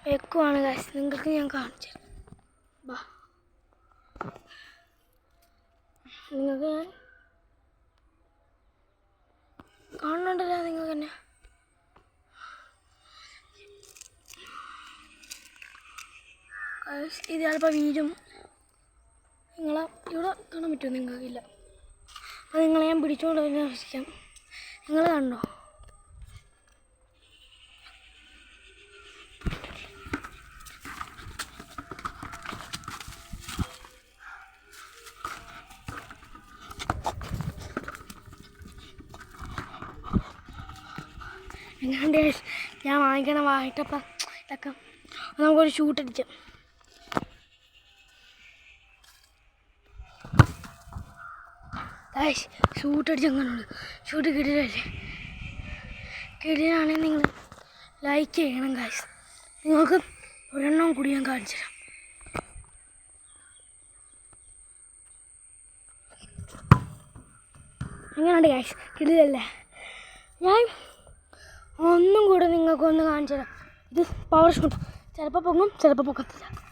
വെക്കുവാണ് guys, നിങ്ങൾക്ക് ഞാൻ കാണിച്ചു തരാം. ബാ, നിങ്ങൾക്ക് ഞാൻ കാണുന്നുണ്ടല്ലോ നിങ്ങൾക്ക് തന്നെ. ഇത് ചിലപ്പോൾ വീഴും. നിങ്ങളെ ഇവിടെ കാണാൻ പറ്റുമോ? നിങ്ങൾക്കില്ല. അപ്പോൾ നിങ്ങളെ ഞാൻ പിടിച്ചുകൊണ്ട് തന്നെ ആവശ്യിക്കാം. നിങ്ങൾ കണ്ടോ? എങ്ങാണ്ട് ഞാൻ വാങ്ങിക്കണ വായിട്ടപ്പം ഇതൊക്കെ നമുക്കൊരു ഷൂട്ടടിച്ച് ഷൂട്ടടിച്ച് എങ്ങനെയുണ്ട്? ഷൂട്ട് കിടിലല്ലേ? കിടിലാണെങ്കിൽ നിങ്ങൾ ലൈക്ക് ചെയ്യണം ഗൈസ്. നിങ്ങൾക്ക് ഒരെണ്ണം കൂടി ഞാൻ കാണിച്ചു തരാം. എങ്ങനെയുണ്ട് ഗൈസ്? കിടിലല്ലേ? ഞാൻ ഒന്നും കൂടെ നിങ്ങൾക്കൊന്ന് കാണിച്ചു തരാം. ഇത് പവർ ഷൂട്ട്. ചിലപ്പോൾ പൊങ്ങും, ചിലപ്പോൾ പൊക്കത്തില്ല.